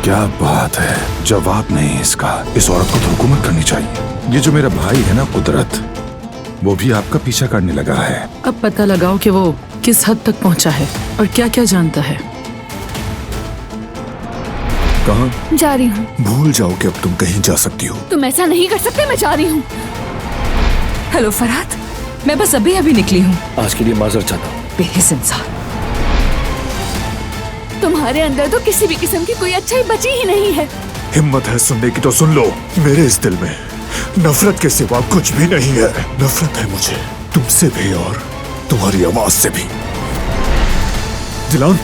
क्या बात है, जवाब नहीं इसका। इस औरत को तो हुकूमत करनी चाहिए। ये जो मेरा भाई है ना कुदरत, वो भी आपका पीछा करने लगा है। अब पता लगाओ कि वो किस हद तक पहुंचा है और क्या क्या जानता है। कहाँ जा रही हूँ। भूल जाओ कि अब तुम कहीं जा सकती हो। तुम ऐसा नहीं कर सकते, मैं जा रही हूँ। हेलो फरहाद, मैं बस अभी निकली हूँ। आज के लिए माजर चाहता हूँ। बेहिस इंसान। तुम्हारे अंदर तो किसी भी किस्म की कोई अच्छाई बची ही नहीं है। हिम्मत है सुनने की तो सुन लो। मेरे इस दिल में नफरत के सिवा कुछ भी नहीं है। नफरत है मुझे तुमसे भी और तुम्हारी आवाज से भी। जिलान,